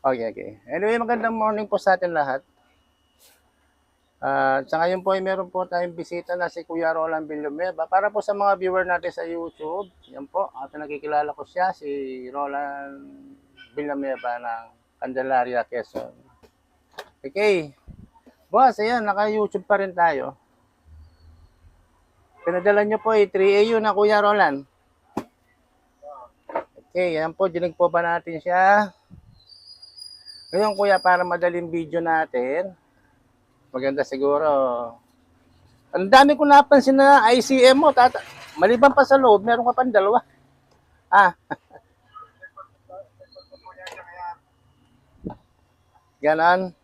Okay, okay. Anyway, magandang morning po sa atin lahat. Sa ngayon po ay meron po tayong bisita na si Kuya Roland Villanueva. Para po sa mga viewer natin sa YouTube, yan po, at nakikilala ko siya, si Roland Villanueva ng Candelaria, Quezon. Okay. Boss, ayan, naka-YouTube pa rin tayo. Pinadala nyo po ay 3AU na Kuya Roland. Okay, yan po, dinig po ba natin siya? Ngayon kuya, para madaling video natin, maganda siguro. Ang dami ko napansin na ICM mo, maliban pa sa loob, meron ka pang dalawa. Ah, ganon.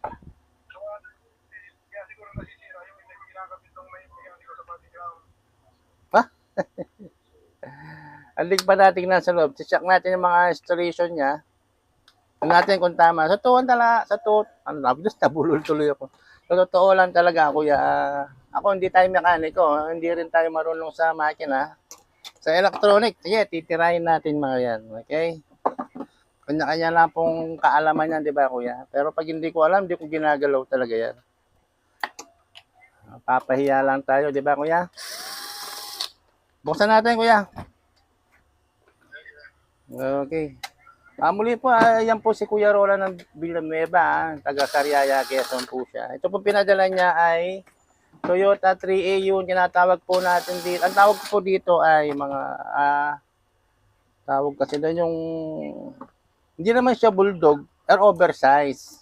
Ha? Alig pa natin na sa loob. Check natin yung mga installation niya. Ano natin kung tama. Sa tuwan talaga, sa tuwan, ano na, nabulol tuloy ako. Sa totoo lang talaga, kuya. Ako hindi tayo mekaniko, hindi rin tayo marunong sa makina. Sa electronic, sige, titirahin natin mga yan. Okay? Kanya-kanya lang pong kaalaman yan, di ba kuya? Pero pag hindi ko alam, hindi ko ginagalaw talaga yan. Papahiya lang tayo, di ba kuya? Buksan natin kuya. Okay. Muli po, yan po si Kuya Roland ng Villanueva, taga Sariaya, Quezon po siya. Ito po pinadala niya ay Toyota 3A yung tinatawag po natin dito. Ang tawag po dito ay mga, tawag kasi doon yung, hindi naman siya bulldog, or oversize.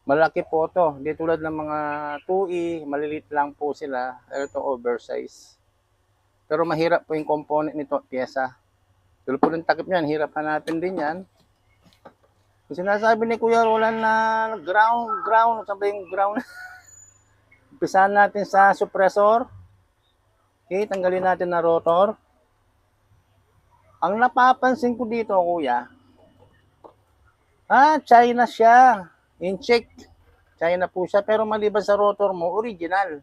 Malaki po to. Hindi tulad ng mga 2E, malilit lang po sila. Pero ito oversize. Pero mahirap po yung component nito, pyesa. Tulad po ng takip niyan, hirap hanapin din yan. Kung sinasabi ni Kuya Roland na ground, sabi yung ground. Umpisahan natin sa suppressor. Okay, tanggalin natin na rotor. Ang napapansin ko dito, kuya, China siya. In-check. China po siya, pero maliban sa rotor mo, original.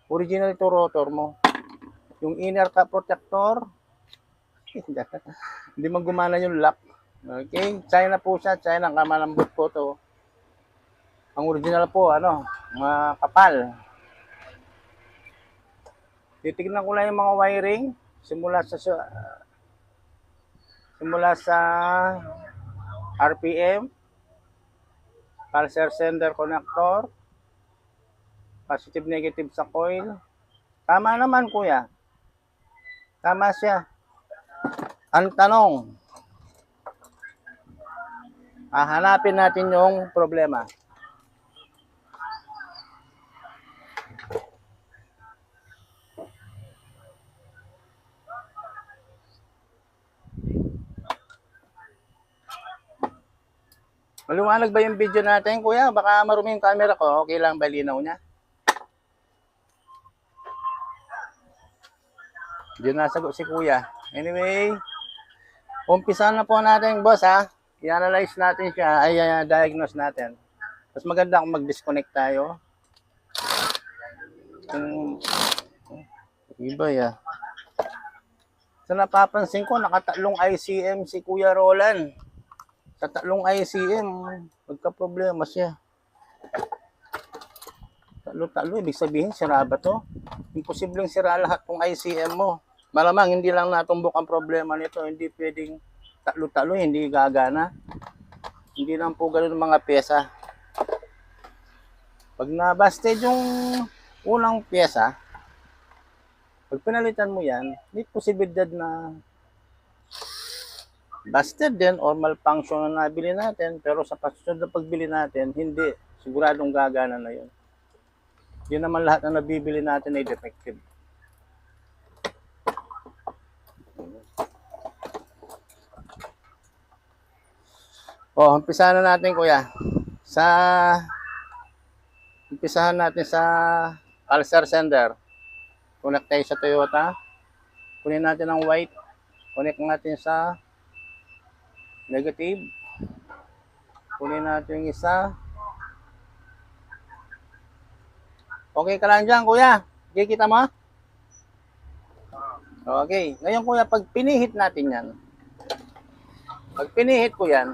Original ito rotor mo. Yung inner cap protector, hindi man gumana yung lock. Okay, China po siya, China, kamalambot po to. Ang original po, mga kapal. Titignan ko lang yung mga wiring simula sa RPM, pulser sender connector, positive negative sa coil. Tama naman kuya. Tama siya. Ang tanong, hanapin natin yung problema. Maliwanag ba yung video natin, kuya? Baka marumi yung camera ko. Okay lang ba linaw niya? Hindi nasagot si kuya. Anyway, umpisan na po natin, boss, ha? I-analyze natin siya, diagnose natin. Mas maganda kung mag-disconnect tayo. Iba ya. So napapansin ko, nakatatlong ICM si Kuya Roland. Sa tatlong ICM, magka-problema siya. Talo-talo, ibig sabihin, sira ba to? Imposibleng sira lahat ng ICM mo. Malamang hindi lang natumbok ang problema nito. Hindi pwedeng talo-talo, hindi gagana. Hindi lang po ganun mga pyesa. Pag nabasted yung unang pyesa, pag pinalitan mo yan, may posibilidad na busted din or malfunction na nabili natin, pero sa pasunod na pagbili natin, hindi. Siguradong gagana na yun. Yun naman lahat na nabibili natin ay defective. Umpisahan na natin kuya. Umpisahan natin sa pulser sender. Connect tayo sa Toyota. Kunin natin ang white. Connect natin sa negative. Kunin natin yung isa. Okay ka lang dyan, kuya? Kikita mo? Okay. Ngayon, kuya, pag pinihit natin yan, pag pinihit ko yan,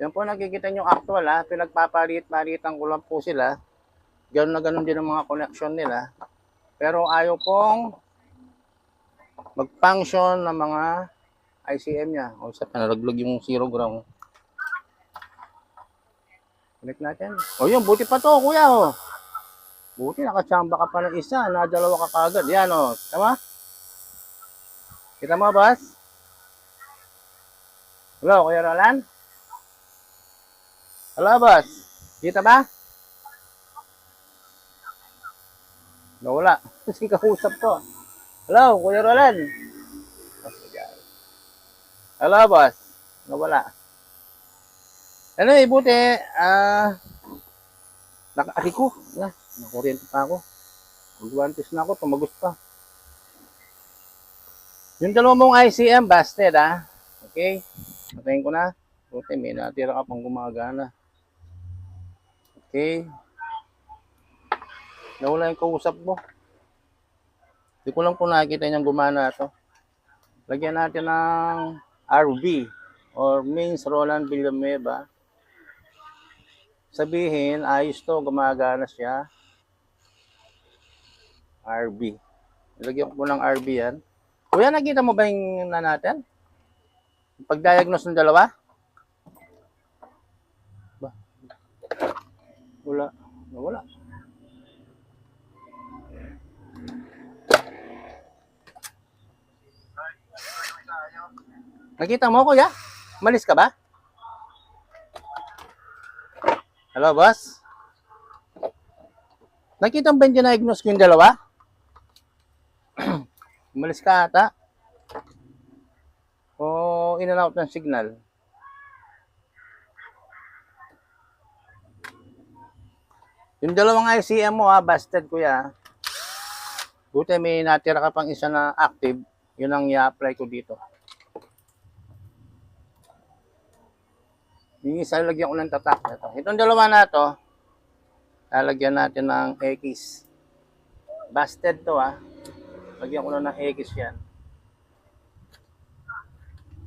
Yan po nakikita nyo actual ha. Pinagpapalit-palitan ko lang po sila. Ganun na ganun din ang mga connection nila. Pero ayaw pong mag-function ng mga ICM niya. O sa panalaglag yung zero ground. Connect natin. O yun, buti pa to kuya o. Buti nakachamba ka pa ng isa. Dalawa ka kagad. Yan o. Tama? Kita mo boss? Hello, Kuya Roland? Hello boss? Kita ba? Nawala. Kasi kausap ko. Hello, Kuya Roland? Hello boss? Nawala. Anyway, buti. Nakaari ko. Nakuryente pa ako. Magwantis na ako. Tumagos pa. Yung dalawang mong ICM, busted ha. Okay? Patayin ko na. Buti, may natira ka pang gumagana. Okay? Nawala yung kausap mo. Hindi ko lang po nakikita niyang gumana ito. Lagyan natin ng RV or means Roland Villanueva. Sabihin, ayos to, gumagana siya. RV. Lagyan ko ng RV yan. Kuya, nakita mo ba yung natin? Pag-diagnose ng dalawa? Ba? Wala. Wala. Nakita mo, kuya? Malis ka ba? Hello, boss? Nakita mo ba yung diagnose ko yung dalawa? Malis ka ata? O in and out ng signal? Yung dalawang ICM mo ha, busted kuya. Buti may natira ka pang isa na active. Yun ang i-apply ko dito. Yung isa lagyan ko ng tatak. Itong dalawa na to, lalagyan natin ng X. Busted to ha. Lagyan ko na ng X yan.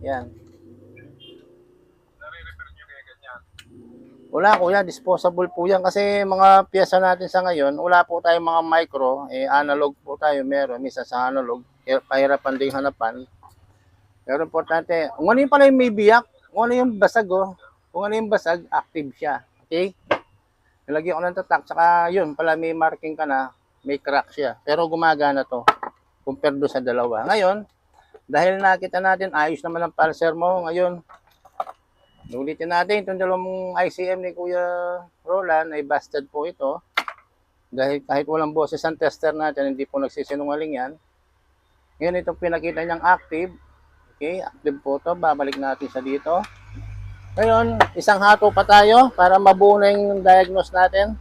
Yan. Wala kuya, disposable po yan. Kasi mga piyesa natin sa ngayon, wala po tayong mga micro. Analog po tayo meron. Misa sa analog, pahirapan din hanapan. Pero importante, kung ano yung pala yung may biyak, kung ano yung basag kung ano yung basag, active siya. Okay? Nilagyan ko ng tatak, saka yun, pala may marking ka na, may crack siya. Pero gumagana to. Compare do sa dalawa. Ngayon, dahil nakita natin, ayos naman ang pulser mo. Ngayon, ulitin natin itong dalawang ICM ni Kuya Roland ay busted po ito. Dahil kahit walang boses ang tester natin, hindi po nagsisinungaling yan. Ngayon, itong pinakita niyang active. Okay, active po ito. Babalik natin sa dito. Ngayon, isang hato pa tayo para mabuo na yung diagnose natin.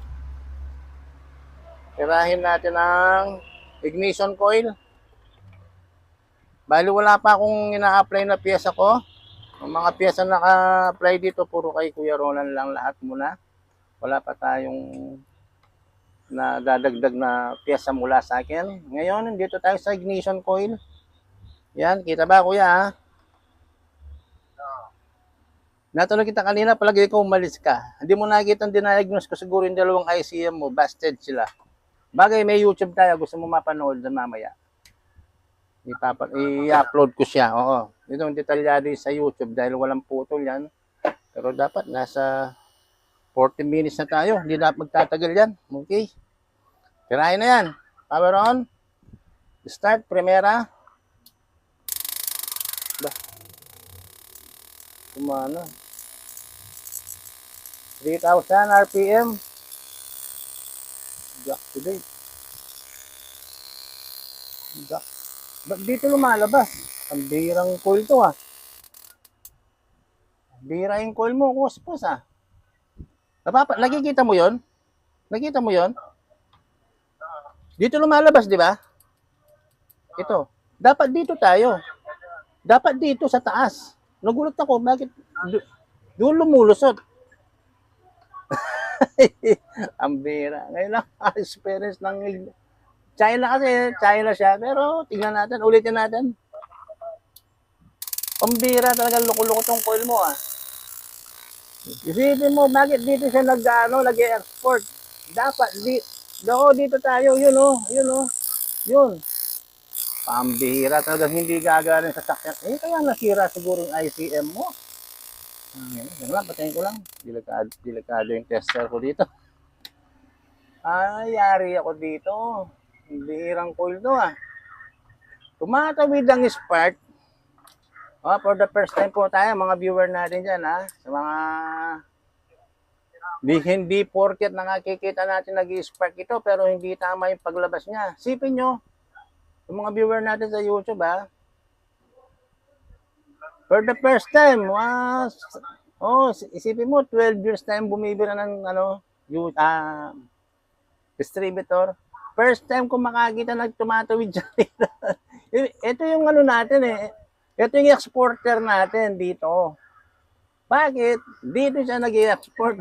Tirahin natin ang ignition coil. Bali wala pa akong ina-apply na piyesa ko. Ang mga piyesa na naka-apply dito, puro kay Kuya Roland lang lahat muna. Wala pa tayong nadadagdag na piyesa mula sa akin. Ngayon, dito tayo sa ignition coil. Yan, kita ba kuya ha? Natulog kita kanina, palagi ko umalis ka. Hindi mo nakikita ang diniagnose ko, siguro yung dalawang ICM mo, busted sila. Bagay, may YouTube tayo, gusto mo mapanood na mamaya. I-upload ko siya. Oo. Ito ang detalyado sa YouTube dahil walang putol yan. Pero dapat nasa 40 minutes na tayo. Hindi na magtatagal yan. Okay. Tirahin na yan. Power on. Start. Primera. Kumana. 3,000 RPM. Jack today. Jack. Ba't dito lumalabas? Ang birang coil to ah. Bira yung coil mo, kuspos ah. Nakikita mo yon? Nakita mo yon? Dito lumalabas, di ba? Ito. Dapat dito tayo. Dapat dito sa taas. Nagulat ako, bakit doon lumulusot? Ang bira. Ngayon lang, experience ng China kasi, China siya. Pero tingnan natin, ulitin natin. Pambira talaga, loko-loko tong coil mo ah. Isipin mo, bakit dito siya nag-export? Dapat, dito tayo, yun oh, yun oh, yun. Pambihira talaga, hindi gagaling sa sakyan. Eh, kaya nasira siguro yung ICM mo. Yan lang, patayin ko lang. Delikado yung tester ko dito. Yari ako dito. Bihirang coil to ah. Tumatawid ang spark. Oh, for the first time po tayo, mga viewer natin dyan ha. Sa mga hindi porket nakikita natin nag-spark ito pero hindi tama yung paglabas niya. Sipin nyo, yung mga viewer natin sa YouTube ha. For the first time, isipin mo, 12 years time bumibira ng distributor. First time ko makakita nagtumatawid dyan. Ito yung natin eh. Ito yung exporter natin dito. Bakit? Dito siya nag-i-export.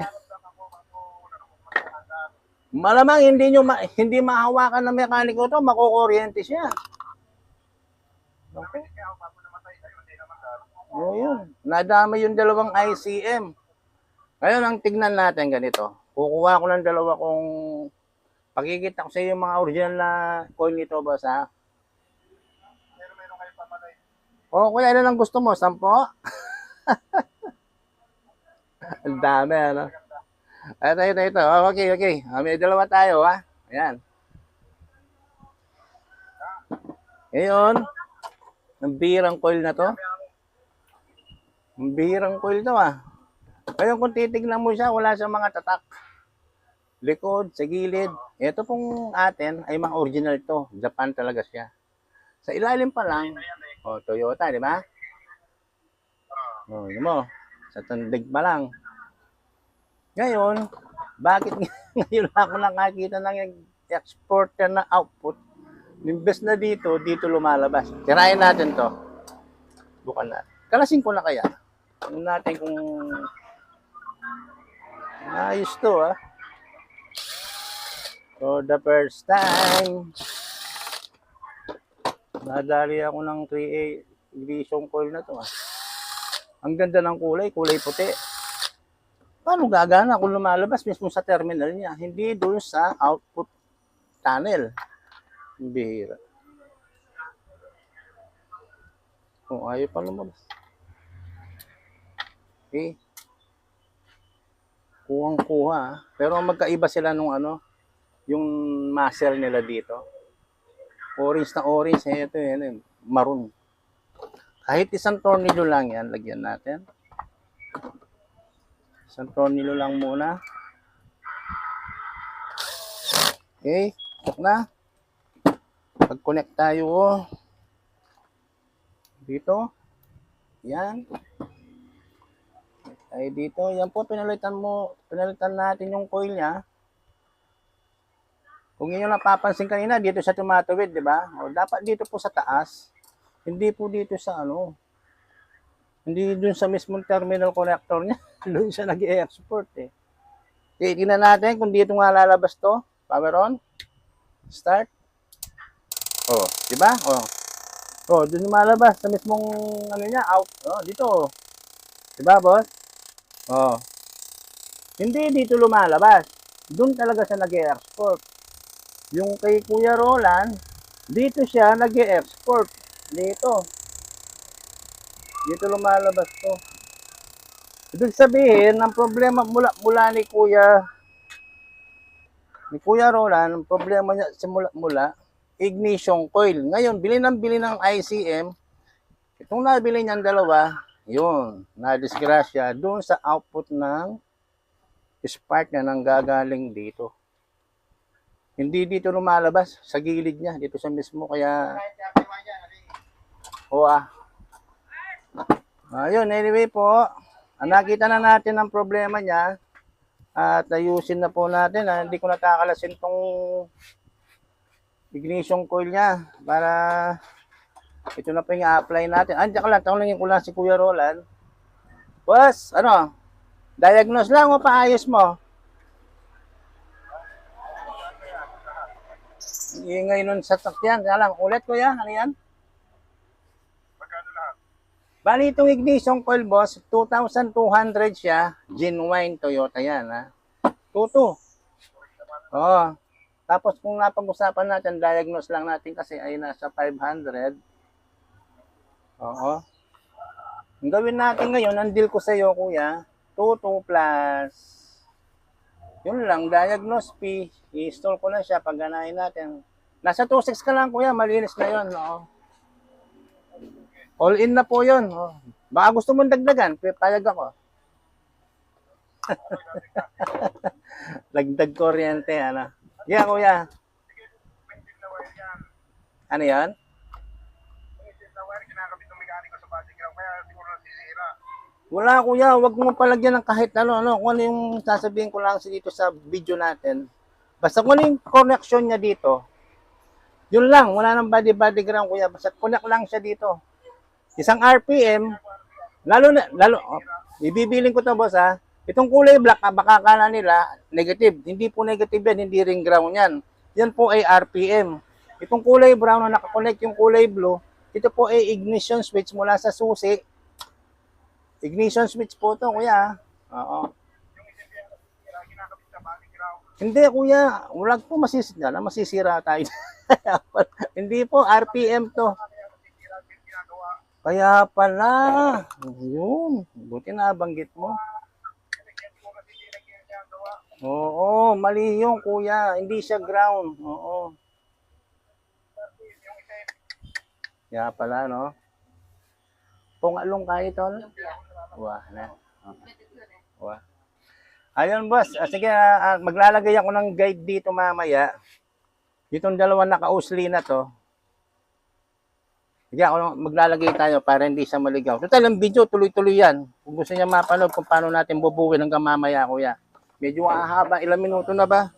Malamang hindi mahawakan ng mekaniko to, makukuryente siya. Okay. Yun. Nadama yung dalawang ICM. Ngayon, ang tignan natin ganito. Kukuha ko ng dalawa kong pakikita ko sa iyo yung mga original na coin nito, boss ha. Kuya, ilan ang gusto mo? 10? Ang dami, ano? Ito. Okay. May dalawa tayo, ha? Ayan. Ngayon, ang birang coil na to. Ang birang coil to, ha? Ngayon, kung titignan mo siya, wala siyang mga tatak. Likod, sa gilid. Ito pong atin ay mga original to. Japan talaga siya. Sa ilalim pa lang, Toyota, di ba? Yun mo. Sa tandig pa lang. Ngayon, bakit ngayon ako nakakita ng exporter na output? Imbes na dito lumalabas. Tirahin natin to. Bukan na. Kalasin ko na kaya. Tingnan natin kung ayos to ah. For the first time, nadali ako ng 3A ignition coil na to ah. Ang ganda ng kulay puti. Paano gagana kung lumalabas mismo sa terminal niya? Hindi doon sa output tunnel. Bihira. Ayaw pa lumabas. Okay. Kuhang-kuha. Pero magkaiba sila nung yung muscle nila dito. Orange na orange. Ito yan, maroon. Kahit isang tornilyo lang yan, lagyan natin. Isang tornilyo lang muna. Okay, check na. Pag-connect tayo dito. Yan. Ay dito, yan po pinalitan natin yung coil niya. Kung inyo napapansin kanina, dito siya tumatawid, di ba? O dapat dito po sa taas. Hindi po dito sa hindi dun sa mismong terminal connector niya. Doon siya nag-i-export eh. Okay, tingnan natin kung dito nga lalabas to. Power on. Start. Di ba? Doon lumalabas sa mismong niya, out. Dito. Di ba, boss? Hindi dito lumalabas. Doon talaga siya nag-i-export. Yung kay Kuya Roland, dito siya nag-i-export. Dito lumalabas to. Ibig sabihin, ang problema mula ni Kuya Roland, ang problema niya simula ignition coil. Ngayon, bili ng ICM. Itong nabili niyang dalawa, yun, na-disgrasya doon sa output ng spark niya nang gagaling dito. Hindi dito lumalabas, sa gilid niya, dito sa mismo, kaya ayun, anyway po, nakita na natin ang problema niya at ayusin na po natin. Hindi ko natakalasin tong ignition coil niya para ito na po yung apply natin. Andiyan ka lang, tanongin ko lang si Kuya Roland. Boss, diagnose lang o paayos mo? Ingay nun sa sakyan. Kaya lang, ulit ko yan. Ano yan? Magkano lahat? Bali itong ignition coil, boss, 2,200 siya. Genuine Toyota yan, ha. 22. Oo. Tapos kung napag-usapan natin, diagnose lang natin kasi ay nasa 500. Oo. Ang gawin natin ngayon, ang deal ko sa iyo, kuya, 22 plus. Yun lang, diagnose fee. I-install ko na siya, pagganahin natin. Nasa 2.6 ka lang, kuya, malinis na yun. Oo. All in na po yun. Oo. Baka gusto mong dagdagan, payag ako. Dagdag kuryente, ano. Yeah, kuya. Ano yan? Wala kuya, wag mo palagyan ng kahit ano. Kung ano yung sasabihin ko lang dito sa video natin. Basta kung ano yung connection niya dito, yun lang, wala nang body ground kuya. Basta connect lang siya dito. Isang RPM, ibibiling ko to boss ha. Itong kulay black, baka akala nila negative. Hindi po negative yan, hindi ring ground yan. Yan po ay RPM. Itong kulay brown na nakakonect yung kulay blue, ito po ay ignition switch mula sa susi. Ignition switch po to kuya. Oo. Hindi kuya, wala po masisira tayo. Hindi po, RPM to. Kaya pala, yun, buti na banggit mo. Oo, mali yun kuya, hindi siya ground. Oo. Kaya pala, no? Pungalong kayo to, no? Wah, na. Wah. Ayun, boss. Sige, maglalagay ako ng guide dito mamaya. Itong dalawang naka-usli na to. Sige, ako maglalagay tayo para hindi siya maligaw. Total, ang video, tuloy-tuloy yan. Kung gusto niya mapanood kung paano natin bubuwin hanggang mamaya, kuya. Medyo ahaba. Ilang minuto na ba?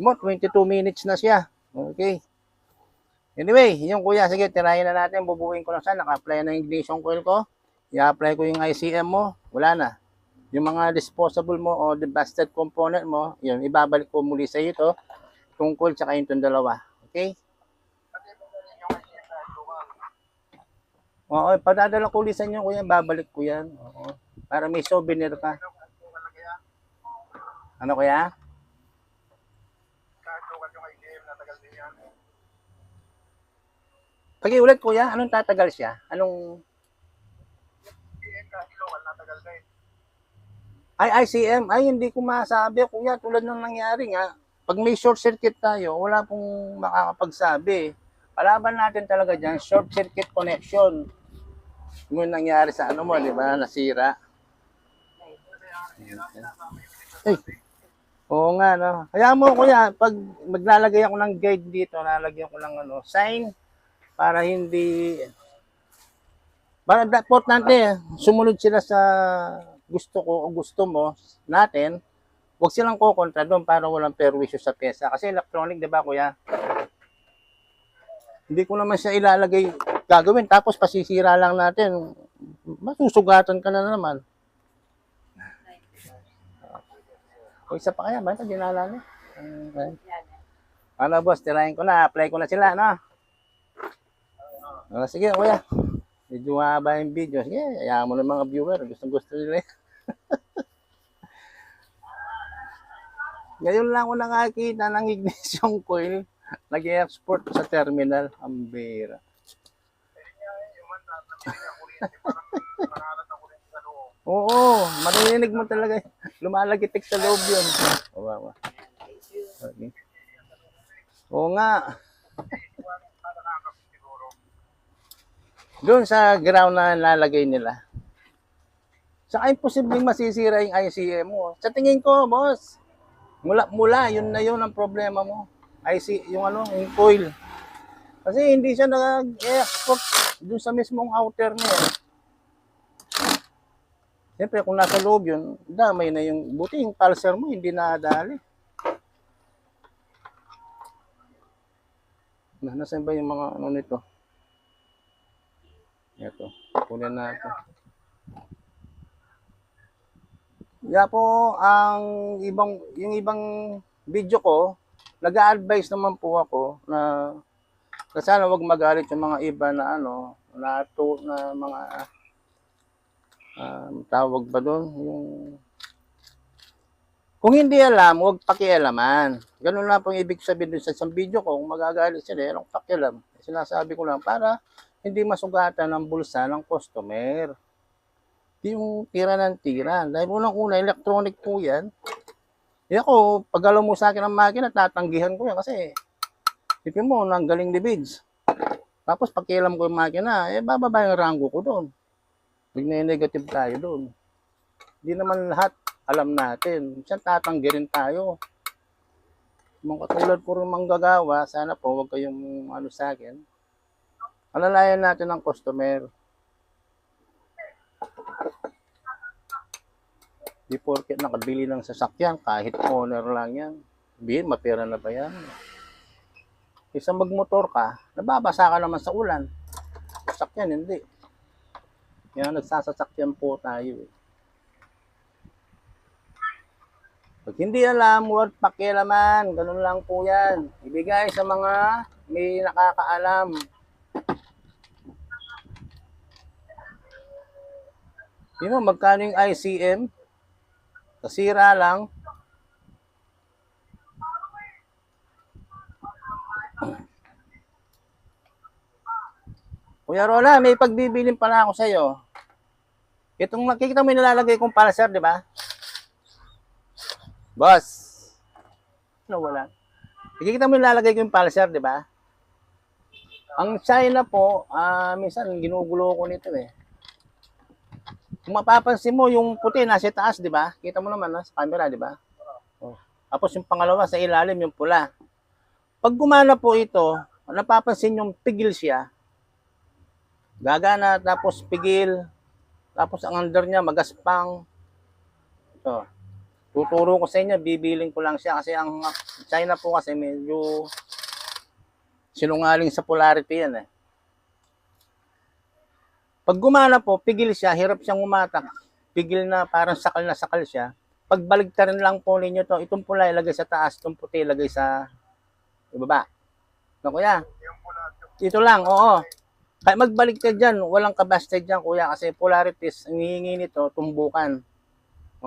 22 minutes na siya. Okay. Anyway, yung kuya, sige, tirahin na natin. Bubuwin ko lang siya. Naka-apply na yung ignition coil ko. I-apply ko yung ICM mo. Wala na. Yung mga disposable mo o the busted component mo, yun, ibabalik ko muli sa iyo to. Tungkol tsaka yung dalawa. Okay? Oo, padadala ko ulit sa inyo, kuya. Babalik ko yan. Oo. Para may souvenir ka. Ano, kuya? Ulit, kuya. Anong tatagal siya? Anong... Ay, ICM. Ay, hindi ko masabi, kuya. Tulad ng nangyari nga. Pag may short circuit tayo, wala pong makakapagsabi. Palaban natin talaga dyan, short circuit connection. Yung nangyari sa ano mo, di ba? Nasira. Ay. Oo nga, no. Kaya mo, kuya, pag maglalagay ako ng guide dito, lalagyan ko ng ano, sign para hindi... Para importante, sumunod sila sa gusto ko o gusto mo natin, huwag silang kukontra doon para walang perwisyo sa pyesa. Kasi electronic, di ba, kuya? Hindi ko naman siya ilalagay, gagawin, tapos pasisira lang natin. Masusugatan ka na naman. O isa pa kaya, ba ito dinala niya? Ano boss, tirahin ko na, apply ko na sila, no? Sige, kuya. Medyo mahaba yung video. Sige, ayaw mo ng mga viewer. Gusto nila. Ngayon lang ako nakakita ng ignition coil. Nag-export sa terminal. Ang bira. Oo, marinig mo talaga. Lumalagitik sa loob yun. Wow. Okay. Oo nga. Doon sa ground na lalagay nila. Saka imposibleng masisira yung ICM mo. Sa tingin ko, boss, mula, yun na yun ang problema mo. Yung ano, yung coil. Kasi hindi siya nag-export doon sa mismong outer niya. Siyempre, kung nasa loob yun, damay na yung, buti yung pulser mo, hindi nadali. Nasaan ba yung mga ano nito? Ito, kunin natin. Yeah po, yung ibang video ko, nag-a-advise naman po ako na sana wag magalit yung mga iba na ano, na mga Tawag ba doon? Kung hindi alam, huwag pakialaman. Ganun lang pong ibig sabihin dun sa isang video ko. Kung magagalit sila, anong pakialam? Sinasabi ko lang para hindi masugatan ang bulsa ng customer. Yung tira ng tira. Dahil unang-una, electronic po yan. Eh ako, pag alam mo sa akin ang makina, tatanggihan ko yan kasi tipin mo, nang galing ni Bids. Tapos pakialam ko yung makina, bababa yung rango ko doon. Negative tayo doon. Hindi naman lahat alam natin. Minsan tatanggi rin tayo. Mga katulad po rin manggagawa, sana po huwag kayong sa akin. Alalayan natin ang customer. Di porket nakabili ng sasakyan, kahit owner lang yan. Sabihin, mapera na ba yan? Isang magmotor ka, nababasa ka naman sa ulan. Sasakyan, hindi. Yan, nagsasasakyan po tayo. Pag hindi alam, huwag pakialaman. Ganun lang po yan. Ibigay sa mga may nakakaalam. Yun mo, magkano yung ICM? Kasira lang. Kuya Rola, may pagbibilin pala ako sa'yo. Itong nakikita mo yung nilalagay kong pulsar, di ba? Boss. Ano wala? Nakikita mo yung nilalagay ko yung pulsar, di ba? Ang China po, minsan ginugulo ko nito eh. Kung mapapansin mo, yung puti nasa taas, di ba? Kita mo naman sa camera, di ba? Oh. Tapos yung pangalawa sa ilalim, yung pula. Pag gumana po ito, napapansin yung pigil siya. Gagana, tapos pigil. Tapos ang under niya, magaspang. Ito. Tuturo ko sa inyo, bibiling ko lang siya. Kasi ang China po kasi medyo sinungaling sa polarity yan eh. Pag gumana po, pigil siya, hirap siyang umatak. Pigil na parang sakal na sakal siya. Pag baligtarin lang po ninyo to, itong pula ilagay sa taas, itong puti ilagay sa ibaba. No, kuya? Ito lang, oo. Kaya magbaligtad dyan, walang kabasted dyan, kuya, kasi polarities, ang hihingi nito, tumbukan.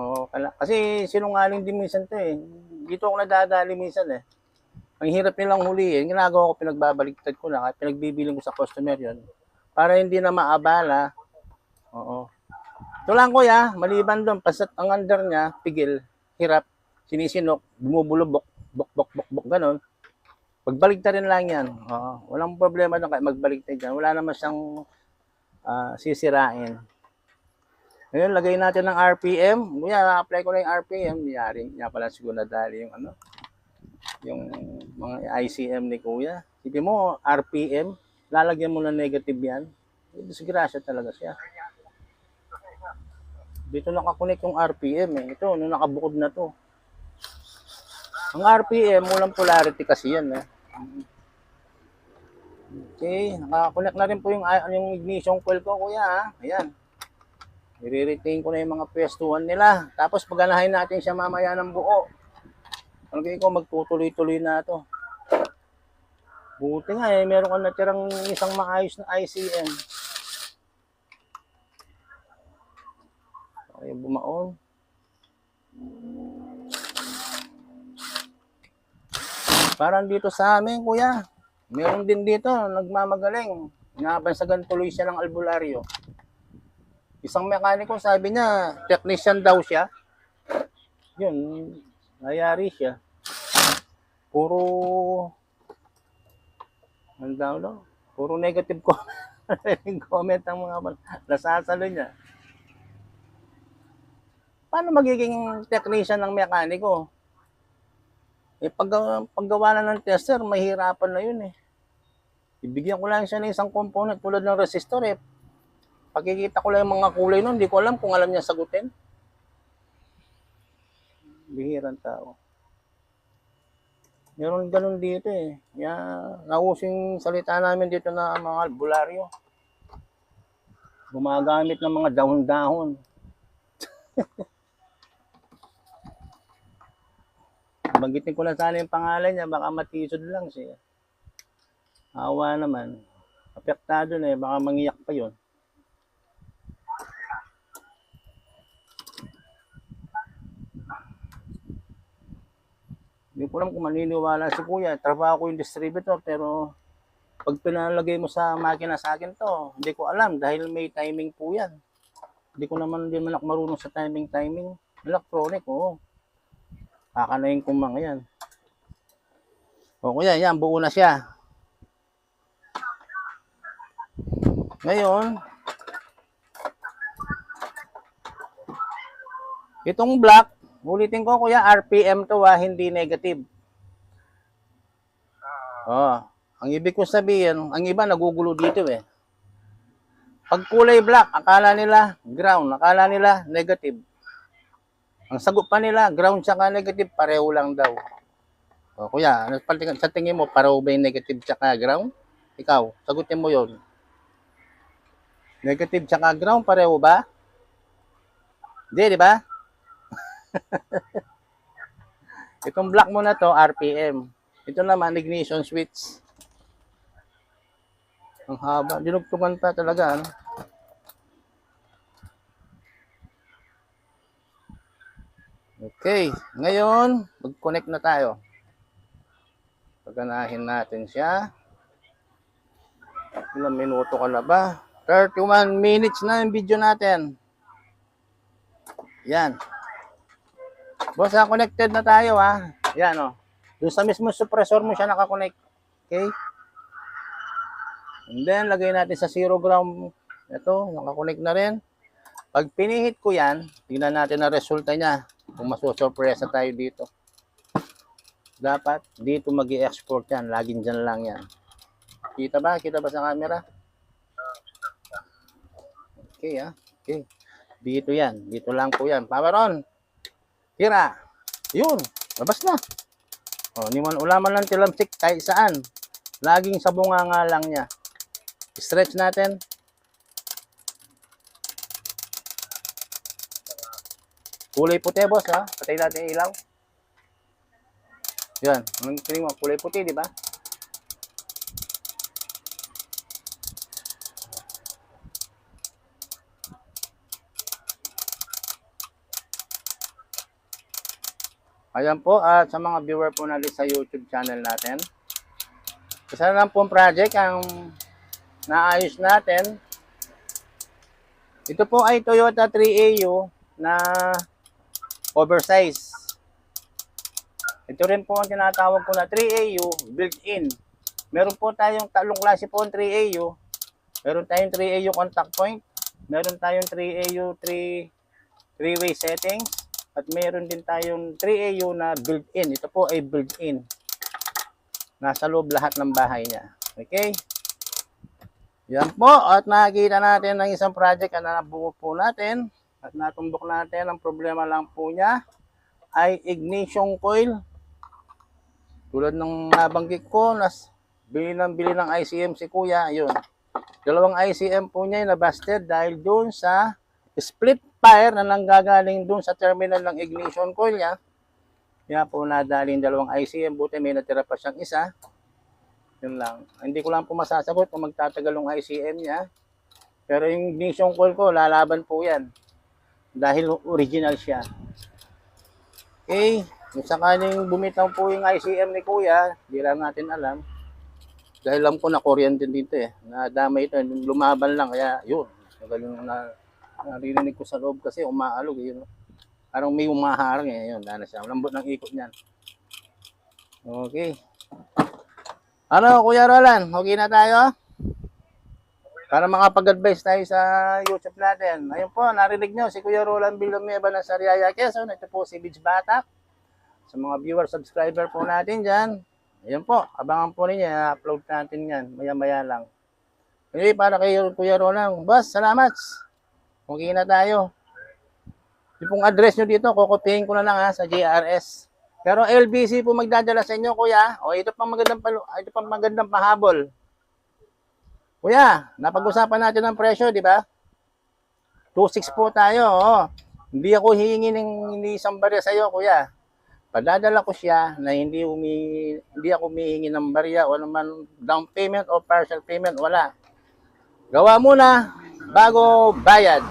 Oo, kasi sinungaling din minsan to eh. Dito ako nadadali minsan eh. Ang hirap nilang huliin, ginagawa ko, pinagbabaligtad ko na, kaya pinagbibiling ko sa customer yon para hindi na maabala. Oo. Ito lang kuya, maliban doon, pasat ang under niya, pigil, hirap, sinisinok, bumubulubok, bok, ganon. Pagbaligtarin lang yan. Oo. Walang problema doon, kaya magbaligtad yan. Wala naman siyang sisirain. Ngayon, lagay natin ng RPM. Kuya, apply ko na yung RPM. Yari, niya pala siguro nadali yung mga ICM ni Kuya. Sige mo, RPM, lalagyan mo na negative yan. Disgrasya talaga siya. Dito nakakunik yung RPM eh. Ito, nung nakabukod na to. Ang RPM, walang polarity kasi yan eh. Okay, nakakunik na rin po yung ignition coil ko, Kuya ha. Ayan. I-retain ko na yung mga pwestuhan nila. Tapos paganahin natin siya mamaya ng buo. Palagay ko magtutuloy-tuloy na ito. Buti nga eh, meron ka natirang isang maayos na ICM. Okay, bumaon. Parang dito sa amin, kuya. Meron din dito, nagmamagaling. Nabansagan tuloy siya ng albularyo. Isang mekaniko, sabi niya, technician daw siya. Yun, nayari siya. Puro, ano daw, puro negative comment ang mga nasasalo niya. Paano magiging technician ng mekaniko? Eh, paggawa na ng tester, mahirapan na yun eh. Ibigyan ko lang siya ng isang component tulad ng resistor eh. Pagkikita ko lang yung mga kulay nun, hindi ko alam kung alam niya sagutin. Bihirang tao. Meron ganun dito eh. Nausing salita namin dito na mga albularyo. Gumagamit ng mga dahon-dahon. Banggitin ko lang sana yung pangalan niya, baka matisod lang siya. Awa naman. Apektado na eh, baka mangiyak pa yun. Hindi ko alam kung maniniwala si kuya. Trabaho ko yung distributor, pero pag pinalagay mo sa makina sa akin to, hindi ko alam dahil may timing po yan. Hindi man ako marunong sa timing. Electronic, oo. Kakanayin kong mga yan. O kuya, yan, buo na siya. Ngayon, itong black, ulitin ko kuya, RPM to hindi negative. Oh, ang ibig ko sabihin, ang iba nagugulo dito eh. Pag kulay black, akala nila ground, akala nila negative. Ang sagot pa nila, ground tsaka negative, pareho lang daw. O kuya, sa tingin mo, pareho ba yung negative tsaka ground? Ikaw, sagutin mo yon. Negative tsaka ground, pareho ba? Hindi, di ba? Itong black mo na to, RPM. Ito naman, ignition switch. Ang haba. Dinugtungan pa talaga. Ano? Okay. Ngayon, mag-connect na tayo. Paganahin natin siya. Ilang minuto ka na ba? 31 minutes na yung video natin. Yan. Boss, connected na tayo ha. Yan o. Doon sa mismo suppressor mo siya nakakonect. Okay? And then, lagay natin sa zero ground. Ito, nakakonect na rin. Pag pinihit ko yan, tingnan natin ang resulta niya. Kung masusurpresa tayo dito. Dapat, dito mag-i-export yan. Laging dyan lang yan. Kita ba? Kita ba sa camera? Okay ha. Okay. Dito yan. Dito lang po yan. Power on. Tira. Yun. Labas na. O, ni man ulaman lang tilamsik kahit saan. Laging sa bunganga lang niya. Stretch natin. Kulay puti, boss, ha? Patay natin yung ilaw. Yan. Anong tingin mo? Kulay puti, di ba? Ayan po, at sa mga viewer po natin sa YouTube channel natin. Isa lang pong project ang naayos natin. Ito po ay Toyota 3AU na oversize. Ito rin po ang tinatawag ko na 3AU built-in. Meron po tayong talong klase po ang 3AU. Meron tayong 3AU contact point. Meron tayong 3AU 3-way settings. At meron din tayong 3AU na built-in. Ito po ay built-in. Nasa loob lahat ng bahay niya. Okay? Yan po. At nakikita natin ng isang project na nabuo po natin. At natumbok natin. Ang problema lang po niya ay ignition coil. Tulad ng nabanggit ko, bili ng ICM si kuya. Ayun. Dalawang ICM po niya ay nabasted dahil doon sa split fire na nanggagaling doon sa terminal ng ignition coil niya. Kaya po nadaling dalawang ICM. Buti may natira pa siyang isa. Yun lang. Hindi ko lang po masasagot kung magtatagal yung ICM niya. Pero yung ignition coil ko, lalaban po yan. Dahil original siya. Okay. Kung sakaling bumitaw po yung ICM ni kuya, hindi lang natin alam. Dahil alam ko na kuryente dito eh. Nadamay ito. Lumaban lang. Kaya yun. Magaling na narinig ko sa loob kasi umaalog. Yun. Parang may umaharang eh. Yun. Dahil siya. Lambot ng ikot niyan. Okay. Ano, Kuya Roland? Okay na tayo? Para makapag-advise tayo sa YouTube natin. Ayun po, narinig nyo si Kuya Roland Villanueva ng Sariaya, Quezon. Ito po si Beach Batak. Sa mga viewer, subscriber po natin dyan. Ayun po, abangan po ninyo. I-upload natin yan. Maya-maya lang. Anyway, para kay Kuya Roland. Boss, salamat. Okay na tayo. Yung pong address nyo dito, kukupihin ko na lang sa JRS. Pero LBC po magdadala sa inyo, kuya. O, ito pang magandang pahabol. Kuya, napag-usapan natin ng presyo, di ba? 2.6 po tayo. O. Hindi ako hihingi ng isang barya sa iyo, kuya. Padadala ko siya na hindi ako humihingi ng barya o naman down payment o partial payment. Wala. Gawa muna bago bayad.